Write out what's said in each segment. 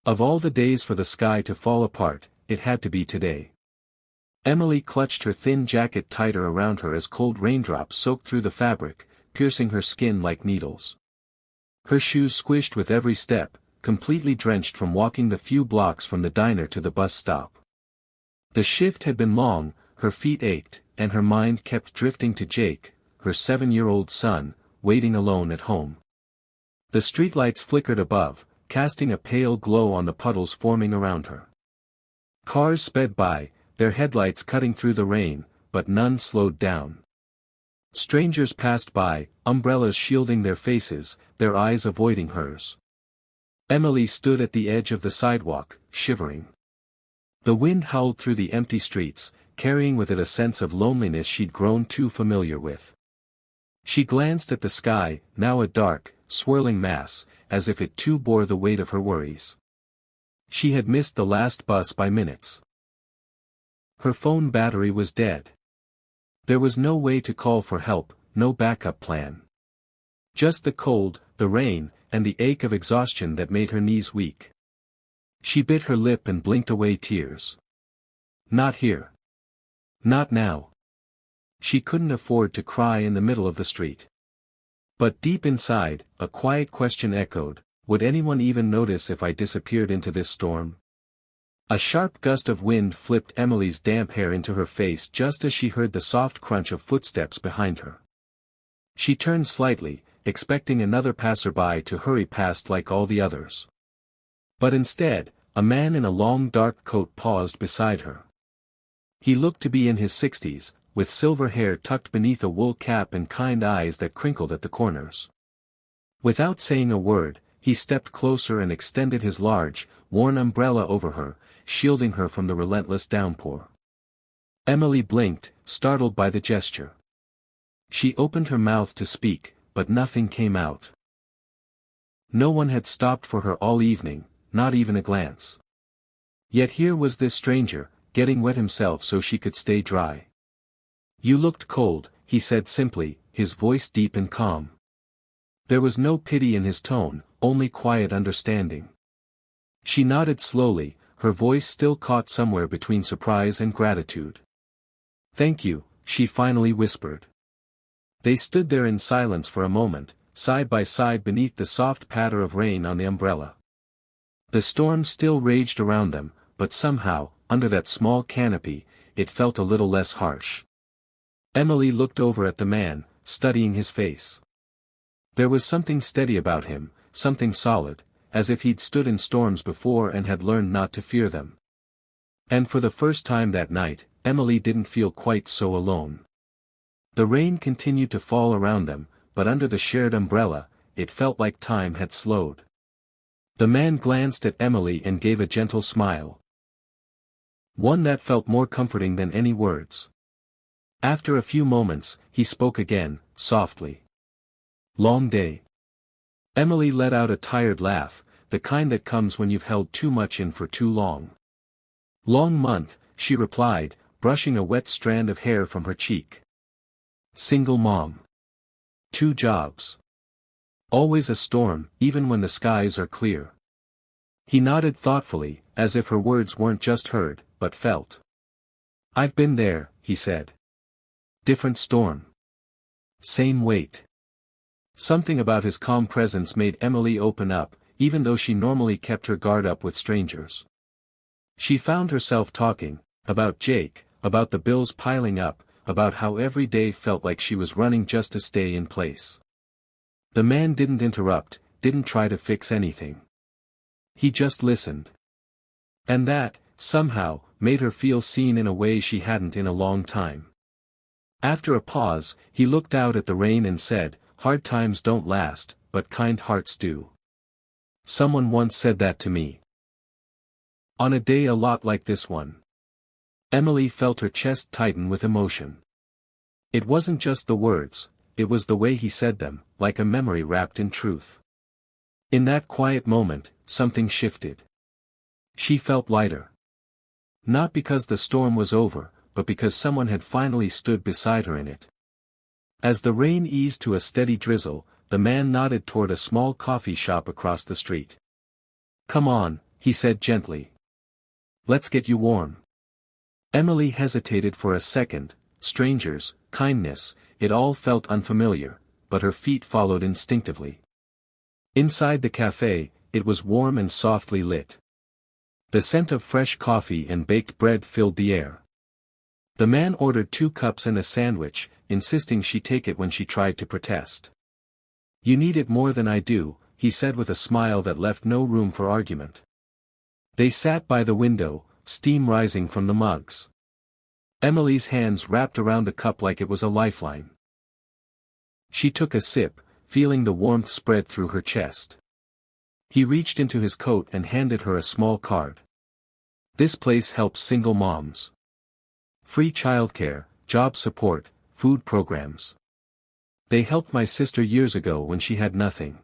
Of all the days for the sky to fall apart, it had to be today. Emily clutched her thin jacket tighter around her as cold raindrops soaked through the fabric, piercing her skin like needles. Her shoes squished with every step, completely drenched from walking the few blocks from the diner to the bus stop. The shift had been long, her feet ached, and her mind kept drifting to Jake, her 7-year-old son, waiting alone at home. The streetlights flickered above, casting a pale glow on the puddles forming around her. Cars sped by, their headlights cutting through the rain, but none slowed down. Strangers passed by, umbrellas shielding their faces, their eyes avoiding hers. Emily stood at the edge of the sidewalk, shivering. The wind howled through the empty streets, carrying with it a sense of loneliness she'd grown too familiar with. She glanced at the sky, now a dark, swirling mass, as if it too bore the weight of her worries. She had missed the last bus by minutes. Her phone battery was dead. There was no way to call for help, no backup plan. Just the cold, the rain, and the ache of exhaustion that made her knees weak. She bit her lip and blinked away tears. Not here. Not now. She couldn't afford to cry in the middle of the street. But deep inside, a quiet question echoed, would anyone even notice if I disappeared into this storm? A sharp gust of wind flipped Emily's damp hair into her face just as she heard the soft crunch of footsteps behind her. She turned slightly, expecting another passerby to hurry past like all the others. But instead, a man in a long dark coat paused beside her. He looked to be in his 60s, with silver hair tucked beneath a wool cap and kind eyes that crinkled at the corners. Without saying a word, he stepped closer and extended his large, worn umbrella over her, shielding her from the relentless downpour. Emily blinked, startled by the gesture. She opened her mouth to speak, but nothing came out. No one had stopped for her all evening, not even a glance. Yet here was this stranger, getting wet himself so she could stay dry. You looked cold, he said simply, his voice deep and calm. There was no pity in his tone, only quiet understanding. She nodded slowly, her voice still caught somewhere between surprise and gratitude. Thank you, she finally whispered. They stood there in silence for a moment, side by side beneath the soft patter of rain on the umbrella. The storm still raged around them, but somehow, under that small canopy, it felt a little less harsh. Emily looked over at the man, studying his face. There was something steady about him, something solid, as if he'd stood in storms before and had learned not to fear them. And for the first time that night, Emily didn't feel quite so alone. The rain continued to fall around them, but under the shared umbrella, it felt like time had slowed. The man glanced at Emily and gave a gentle smile. One that felt more comforting than any words. After a few moments, he spoke again, softly. Long day. Emily let out a tired laugh, the kind that comes when you've held too much in for too long. Long month, she replied, brushing a wet strand of hair from her cheek. Single mom. 2 jobs. Always a storm, even when the skies are clear. He nodded thoughtfully, as if her words weren't just heard, but felt. I've been there, he said. Different storm. Same weight. Something about his calm presence made Emily open up, even though she normally kept her guard up with strangers. She found herself talking, about Jake, about the bills piling up, about how every day felt like she was running just to stay in place. The man didn't interrupt, didn't try to fix anything. He just listened. And that, somehow, made her feel seen in a way she hadn't in a long time. After a pause, he looked out at the rain and said, hard times don't last, but kind hearts do. Someone once said that to me. On a day a lot like this one. Emily felt her chest tighten with emotion. It wasn't just the words, it was the way he said them, like a memory wrapped in truth. In that quiet moment, something shifted. She felt lighter. Not because the storm was over, but because someone had finally stood beside her in it. As the rain eased to a steady drizzle, the man nodded toward a small coffee shop across the street. Come on, he said gently. Let's get you warm. Emily hesitated for a second. Strangers, kindness, it all felt unfamiliar, but her feet followed instinctively. Inside the cafe, it was warm and softly lit. The scent of fresh coffee and baked bread filled the air. The man ordered 2 cups and a sandwich, insisting she take it when she tried to protest. You need it more than I do, he said with a smile that left no room for argument. They sat by the window, steam rising from the mugs. Emily's hands wrapped around the cup like it was a lifeline. She took a sip, feeling the warmth spread through her chest. He reached into his coat and handed her a small card. This place helps single moms. Free childcare, job support, food programs. They helped my sister years ago when she had nothing.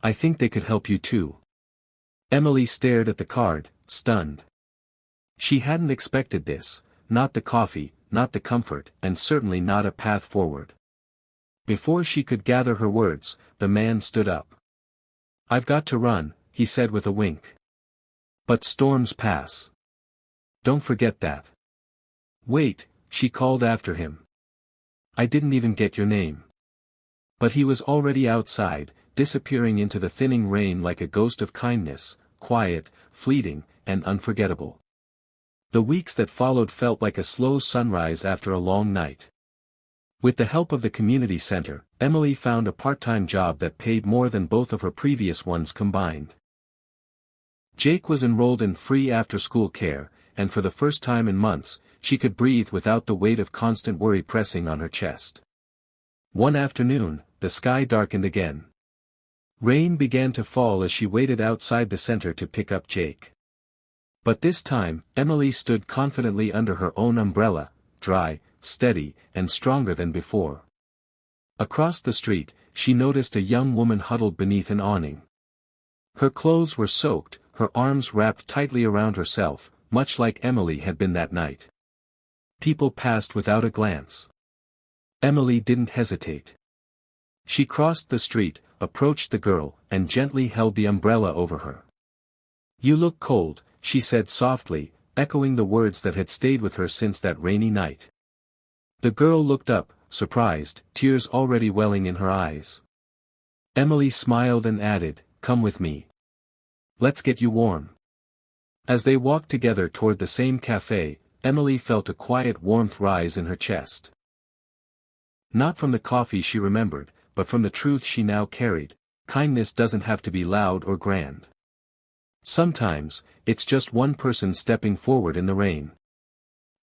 I think they could help you too. Emily stared at the card, stunned. She hadn't expected this, not the coffee, not the comfort, and certainly not a path forward. Before she could gather her words, the man stood up. I've got to run, he said with a wink. But storms pass. Don't forget that. Wait, she called after him. I didn't even get your name. But he was already outside, disappearing into the thinning rain like a ghost of kindness, quiet, fleeting, and unforgettable. The weeks that followed felt like a slow sunrise after a long night. With the help of the community center, Emily found a part-time job that paid more than both of her previous ones combined. Jake was enrolled in free after-school care, and for the first time in months, she could breathe without the weight of constant worry pressing on her chest. One afternoon, the sky darkened again. Rain began to fall as she waited outside the center to pick up Jake. But this time, Emily stood confidently under her own umbrella, dry, steady, and stronger than before. Across the street, she noticed a young woman huddled beneath an awning. Her clothes were soaked, her arms wrapped tightly around herself, much like Emily had been that night. People passed without a glance. Emily didn't hesitate. She crossed the street, approached the girl, and gently held the umbrella over her. You look cold, she said softly, echoing the words that had stayed with her since that rainy night. The girl looked up, surprised, tears already welling in her eyes. Emily smiled and added, Come with me. Let's get you warm. As they walked together toward the same cafe, Emily felt a quiet warmth rise in her chest. Not from the coffee she remembered, but from the truth she now carried: kindness doesn't have to be loud or grand. Sometimes, it's just one person stepping forward in the rain.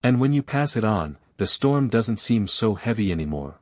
And when you pass it on, the storm doesn't seem so heavy anymore.